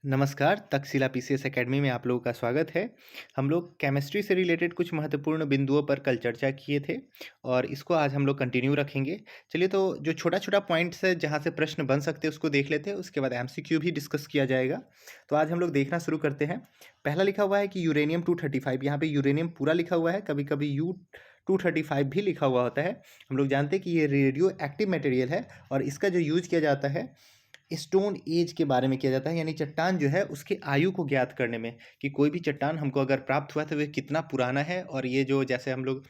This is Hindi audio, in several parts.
नमस्कार, तक्षशिला पीसीएस एकेडमी में आप लोगों का स्वागत है। हम लोग केमिस्ट्री से रिलेटेड कुछ महत्वपूर्ण बिंदुओं पर कल चर्चा किए थे और इसको आज हम लोग कंटिन्यू रखेंगे। चलिए तो जो छोटा-छोटा पॉइंट्स है जहाँ से प्रश्न बन सकते हैं उसको देख लेते हैं, उसके बाद एमसीक्यू भी डिस्कस किया जाएगा। तो आज हम लोग देखना शुरू करते हैं। पहला लिखा हुआ है कि यूरेनियम 235 यहाँ पे यूरेनियम पूरा लिखा हुआ है, कभी-कभी यू 235 भी लिखा हुआ होता है। हम लोग जानते हैं कि ये रेडियो एक्टिव मटेरियल है और इसका जो यूज़ किया जाता है स्टोन एज के बारे में किया जाता है, यानी चट्टान जो है उसके आयु को ज्ञात करने में कि कोई भी चट्टान हमको अगर प्राप्त हुआ तो वह कितना पुराना है। और ये जो जैसे हम लोग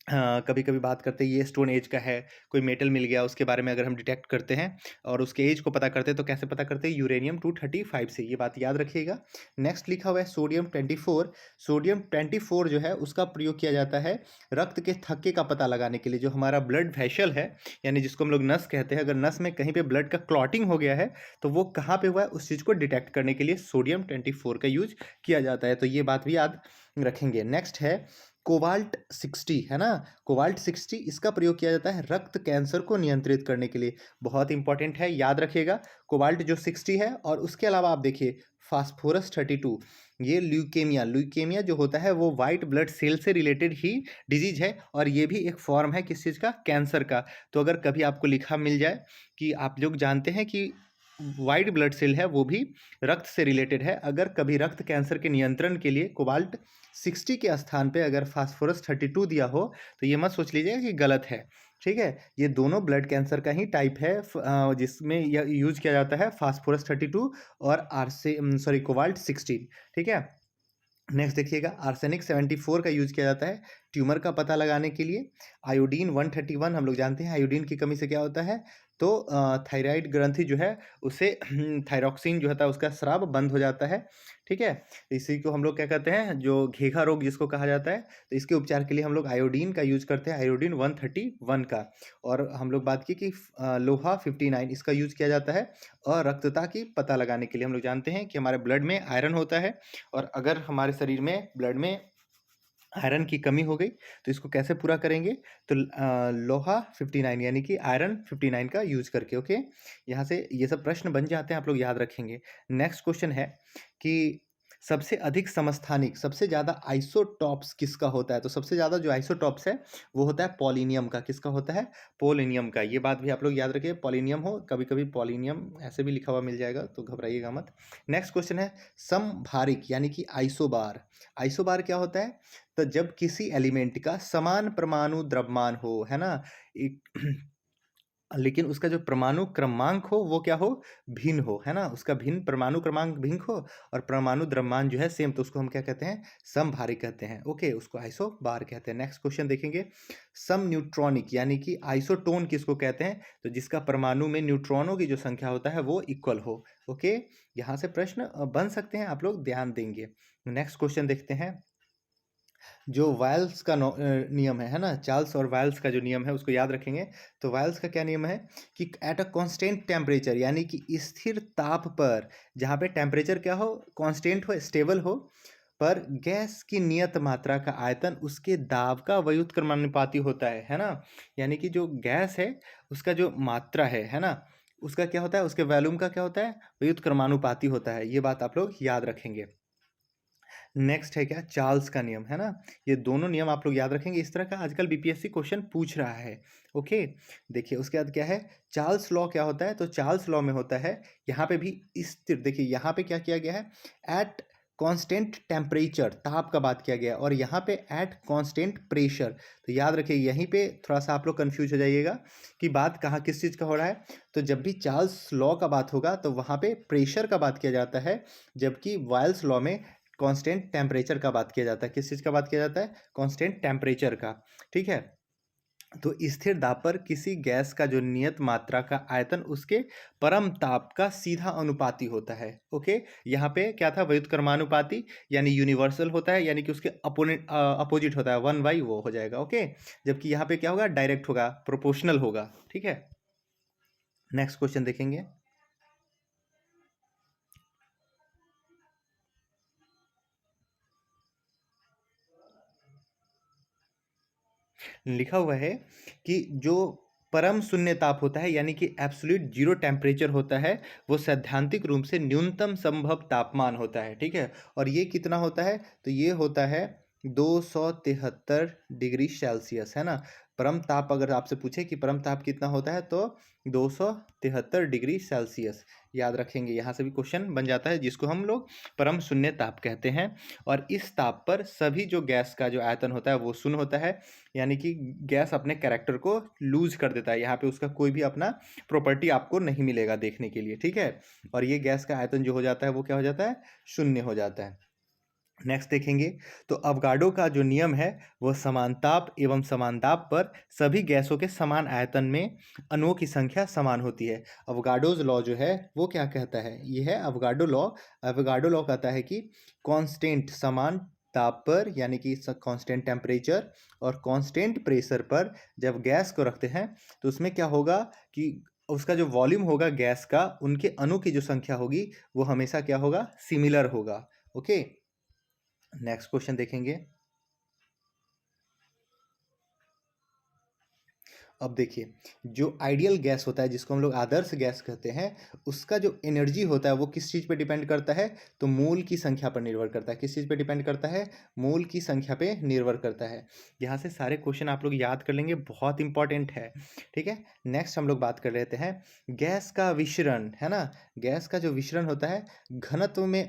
कभी कभी बात करते हैं ये स्टोन एज का है, कोई मेटल मिल गया उसके बारे में अगर हम डिटेक्ट करते हैं और उसके एज को पता करते हैं तो कैसे पता करते हैं, यूरेनियम 235 से। ये बात याद रखिएगा। नेक्स्ट लिखा हुआ है सोडियम 24। सोडियम 24 जो है उसका प्रयोग किया जाता है रक्त के थक्के का पता लगाने के लिए। जो हमारा ब्लड वेसल है, यानी जिसको हम लोग नस कहते हैं, अगर नस में कहीं पे ब्लड का क्लॉटिंग हो गया है तो वो कहाँ पे हुआ है उस चीज़ को डिटेक्ट करने के लिए सोडियम 24 का यूज किया जाता है। तो ये बात भी याद रखेंगे। नेक्स्ट है कोबाल्ट 60, है ना। कोबाल्ट 60 इसका प्रयोग किया जाता है रक्त कैंसर को नियंत्रित करने के लिए। बहुत इंपॉर्टेंट है, याद रखिएगा। कोबाल्ट जो 60 है और उसके अलावा आप देखिए फास्फोरस 32, ये ल्यूकेमिया ल्यूकेमिया जो होता है वो वाइट ब्लड सेल से रिलेटेड ही डिजीज है और ये भी एक फॉर्म है किस चीज़ का, कैंसर का। तो अगर कभी आपको लिखा मिल जाए कि आप लोग जानते हैं कि वाइट ब्लड सेल है वो भी रक्त से रिलेटेड है, अगर कभी रक्त कैंसर के नियंत्रण के लिए कोबाल्ट 60 के स्थान पे अगर फास्फोरस 32 दिया हो तो ये मत सोच लीजिएगा कि गलत है। ठीक है, ये दोनों ब्लड कैंसर का ही टाइप है जिसमें यह यूज किया जाता है फास्फोरस 32 और कोबाल्ट 16। ठीक है। नेक्स्ट देखिएगा, आर्सेनिक 74 का यूज किया जाता है ट्यूमर का पता लगाने के लिए। आयोडीन 131 हम लोग जानते हैं आयोडीन की कमी से क्या होता है, तो थायराइड ग्रंथि जो है उसे थायरॉक्सिन जो होता है उसका स्राव बंद हो जाता है। ठीक है, इसी को हम लोग क्या कहते हैं, जो घेघा रोग जिसको कहा जाता है, तो इसके उपचार के लिए हम लोग आयोडीन का यूज करते हैं, आयोडीन 131 का। और हम लोग बात की कि लोहा 59 इसका यूज किया जाता है और रक्तता की पता लगाने के लिए। हम लोग जानते हैं कि हमारे ब्लड में आयरन होता है और अगर हमारे शरीर में ब्लड में आयरन की कमी हो गई तो इसको कैसे पूरा करेंगे, तो लोहा 59 यानी कि आयरन 59 का यूज करके। ओके, यहाँ से ये सब प्रश्न बन जाते हैं, आप लोग याद रखेंगे। नेक्स्ट क्वेश्चन है कि सबसे अधिक समस्थानिक, सबसे ज़्यादा आइसोटॉप्स किसका होता है। तो सबसे ज़्यादा जो आइसोटॉप्स है वो होता है पोलिनियम का। किसका होता है, पोलिनियम का। ये बात भी आप लोग याद रखिए, पोलिनियम हो, कभी कभी पोलिनियम ऐसे भी लिखा हुआ मिल जाएगा तो घबराइएगा मत। नेक्स्ट क्वेश्चन है समभारिक यानी कि आइसोबार। आइसोबार क्या होता है, तो जब किसी एलिमेंट का समान परमाणु द्रव्यमान हो, है ना, एक लेकिन उसका जो परमाणु क्रमांक हो वो क्या हो, भिन्न हो, है ना, उसका भिन्न परमाणु क्रमांक भिन्न हो और परमाणु द्रव्यमान जो है सेम, तो उसको हम क्या कहते हैं, समभारी कहते हैं। ओके, उसको आइसोबार कहते हैं। नेक्स्ट क्वेश्चन देखेंगे, सम न्यूट्रॉनिक यानी कि आइसोटोन किसको कहते हैं, तो जिसका परमाणु में न्यूट्रॉनों की जो संख्या होता है वो इक्वल हो। ओके, यहाँ से प्रश्न बन सकते हैं, आप लोग ध्यान देंगे। नेक्स्ट क्वेश्चन देखते हैं, जो वायल्स का नियम है ना, चार्ल्स और वायल्स का जो नियम है उसको याद रखेंगे। तो वायल्स का क्या नियम है कि एट अ कांस्टेंट टेम्परेचर यानी कि स्थिर ताप पर, जहाँ पे टेम्परेचर क्या हो, कांस्टेंट हो, स्टेबल हो, पर गैस की नियत मात्रा का आयतन उसके दाब का व्युत्क्रमानुपाती होता है ना। यानी कि जो गैस है उसका जो मात्रा है ना, उसका क्या होता है, उसके वॉल्यूम का क्या होता है, व्युत्क्रमानुपाती होता है। ये बात आप लोग याद रखेंगे। नेक्स्ट है क्या, चार्ल्स का नियम, है ना। ये दोनों नियम आप लोग याद रखेंगे, इस तरह का आजकल बीपीएससी क्वेश्चन पूछ रहा है। ओके, देखिए उसके बाद क्या है, चार्ल्स लॉ क्या होता है, तो चार्ल्स लॉ में होता है यहाँ पे भी स्थिर, देखिए यहाँ पे क्या किया गया है, एट कांस्टेंट टेम्परेचर, ताप का बात किया गया है, और यहाँ पे एट कांस्टेंट प्रेशर। तो याद रखिए यहीं पे थोड़ा सा आप लोग कंफ्यूज हो जाइएगा कि बात कहाँ किस चीज़ का हो रहा है। तो जब भी चार्ल्स लॉ का बात होगा तो वहाँ पे प्रेशर का बात किया जाता है, जबकि वायल्स लॉ में कांस्टेंट टेम्परेचर का बात किया जाता है। किस चीज़ का बात किया जाता है, कांस्टेंट टेम्परेचर का। ठीक है, तो स्थिर दाब पर किसी गैस का जो नियत मात्रा का आयतन उसके परम ताप का सीधा अनुपाती होता है। ओके, यहाँ पे क्या था, व्युत्क्रमानुपाती यानी यूनिवर्सल होता है, यानी कि उसके अपोनेंट अपोजिट होता है, 1/, वो हो जाएगा। ओके, जबकि यहाँ पे क्या होगा, डायरेक्ट होगा, प्रोपोर्शनल होगा। ठीक है, नेक्स्ट क्वेश्चन देखेंगे, लिखा हुआ है कि जो परम शून्य ताप होता है, यानी कि एब्सोल्यूट जीरो टेम्परेचर होता है, वो सैद्धांतिक रूप से न्यूनतम संभव तापमान होता है, ठीक है। और ये कितना होता है, तो ये होता है 273 डिग्री सेल्सियस, है ना। परम ताप अगर आपसे पूछे कि परम ताप कितना होता है, तो 273 डिग्री सेल्सियस याद रखेंगे। यहाँ से भी क्वेश्चन बन जाता है, जिसको हम लोग परम शून्य ताप कहते हैं। और इस ताप पर सभी जो गैस का जो आयतन होता है वो शून्य होता है, यानी कि गैस अपने कैरेक्टर को लूज कर देता है, यहाँ पे उसका कोई भी अपना प्रॉपर्टी आपको नहीं मिलेगा देखने के लिए, ठीक है। और ये गैस का आयतन जो हो जाता है वो क्या हो जाता है, शून्य हो जाता है। नेक्स्ट देखेंगे, तो अवगाडो का जो नियम है वो समान ताप एवं समान दाब पर सभी गैसों के समान आयतन में अणुओं की संख्या समान होती है। अवगाडोज लॉ जो है वो क्या कहता है, ये है अवगाडो लॉ। अवगाडो लॉ कहता है कि कांस्टेंट समान ताप पर, यानी कि कांस्टेंट टेम्परेचर और कांस्टेंट प्रेशर पर जब गैस को रखते हैं तो उसमें क्या होगा कि उसका जो वॉल्यूम होगा गैस का, उनके अणु की जो संख्या होगी वो हमेशा क्या होगा, सिमिलर होगा। ओके, नेक्स्ट क्वेश्चन देखेंगे। अब देखिए, जो आइडियल गैस होता है जिसको हम लोग आदर्श गैस कहते हैं, उसका जो एनर्जी होता है वो किस चीज़ पे डिपेंड करता है, तो मोल की संख्या पर निर्भर करता है। किस चीज़ पे डिपेंड करता है, मोल की संख्या पे निर्भर करता है। यहाँ से सारे क्वेश्चन आप लोग याद कर लेंगे, बहुत इंपॉर्टेंट है, ठीक है। नेक्स्ट हम लोग बात कर लेते हैं गैस का विशरण, है ना। गैस का जो विशरण होता है, घनत्व में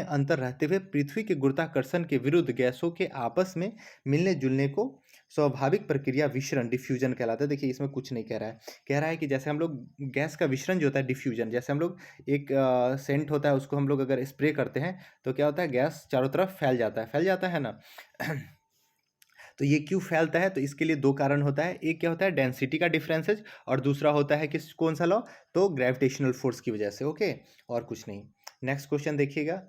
अंतर रहते हुए पृथ्वी के गुरुत्वाकर्षण के विरुद्ध गैसों के आपस में मिलने जुलने को स्वाभाविक प्रक्रिया विशरण, डिफ्यूजन कहलाता है। देखिए इसमें कुछ नहीं कह रहा है, कह रहा है कि जैसे हम लोग गैस का विशरण जो होता है डिफ्यूजन, जैसे हम लोग एक सेंट होता है उसको हम लोग अगर स्प्रे करते हैं तो क्या होता है, गैस चारों तरफ फैल जाता है ना। तो ये क्यों फैलता है, तो इसके लिए दो कारण होता है। एक क्या होता है, डेंसिटी का डिफरेंसेज, और दूसरा होता है किस, कौन सा लॉ, तो ग्रेविटेशनल फोर्स की वजह से। ओके, और कुछ नहीं। नेक्स्ट क्वेश्चन देखिएगा।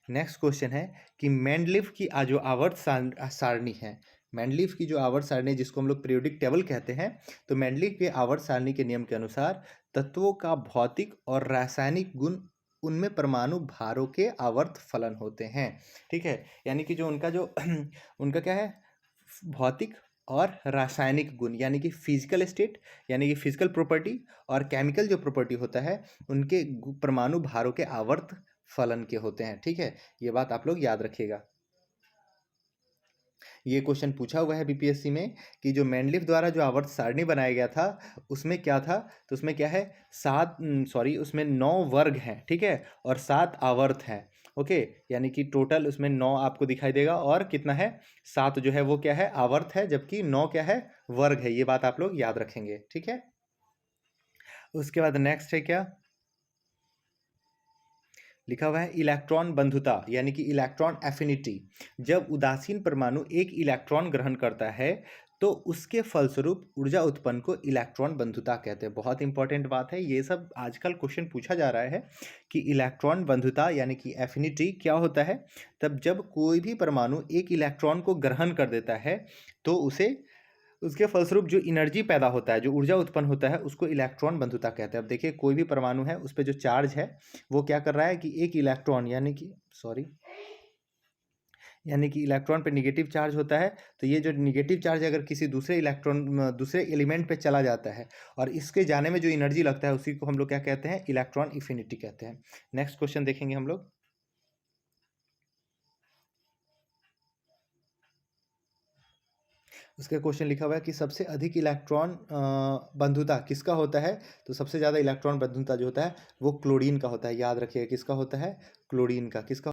नेक्स्ट क्वेश्चन है कि मेंडलीव की जो आवर्त सारणी है, मेंडलीव की जो आवर्त सारणी जिसको हम लोग पीरियोडिक टेबल कहते हैं, तो मेंडलीव के आवर्त सारणी के नियम के अनुसार तत्वों का भौतिक और रासायनिक गुण उनमें परमाणु भारों के आवर्त फलन होते हैं, ठीक है। यानी कि जो उनका जो उनका क्या है, भौतिक और रासायनिक गुण, यानी कि फिजिकल स्टेट, यानी कि फिजिकल प्रॉपर्टी, और केमिकल जो प्रॉपर्टी होता है उनके परमाणु भारों के आवर्त फलन के होते हैं, ठीक है। ये बात आप लोग याद रखिएगा। ये क्वेश्चन पूछा हुआ है बीपीएससी में कि जो मेंडलीव द्वारा जो आवर्त सारणी बनाया गया था उसमें क्या था, तो उसमें क्या है, उसमें 9 वर्ग हैं, ठीक है, और 7 आवर्त हैं। ओके, यानी कि टोटल उसमें 9 आपको दिखाई देगा, और कितना है, 7 जो है वो क्या है, आवर्त है, जबकि 9 क्या है, वर्ग है। ये बात आप लोग याद रखेंगे, ठीक है। उसके बाद नेक्स्ट है क्या, लिखा हुआ है इलेक्ट्रॉन बंधुता, यानी कि इलेक्ट्रॉन एफिनिटी। जब उदासीन परमाणु एक इलेक्ट्रॉन ग्रहण करता है तो उसके फलस्वरूप ऊर्जा उत्पन्न को इलेक्ट्रॉन बंधुता कहते हैं। बहुत इंपॉर्टेंट बात है, ये सब आजकल क्वेश्चन पूछा जा रहा है कि इलेक्ट्रॉन बंधुता यानी कि एफिनिटी क्या होता है। तब जब कोई भी परमाणु एक इलेक्ट्रॉन को ग्रहण कर देता है तो उसे, उसके फलस्वरूप जो एनर्जी पैदा होता है, जो ऊर्जा उत्पन्न होता है, उसको इलेक्ट्रॉन बंधुता कहते हैं। अब देखिए कोई भी परमाणु है उस पर जो चार्ज है वो क्या कर रहा है कि एक इलेक्ट्रॉन, यानी कि इलेक्ट्रॉन पे निगेटिव चार्ज होता है, तो ये जो निगेटिव चार्ज अगर किसी दूसरे एलिमेंट पे चला जाता है और इसके जाने में जो एनर्जी लगता है उसी को हम लोग क्या कहते हैं, इलेक्ट्रॉन इफिनिटी कहते हैं। नेक्स्ट क्वेश्चन देखेंगे हम लोग। उसका क्वेश्चन लिखा हुआ है कि सबसे अधिक इलेक्ट्रॉन बंधुता किसका होता है, तो सबसे ज़्यादा इलेक्ट्रॉन बंधुता जो होता है वो क्लोरीन का होता है। याद रखिएगा किसका होता है, क्लोरीन का। किसका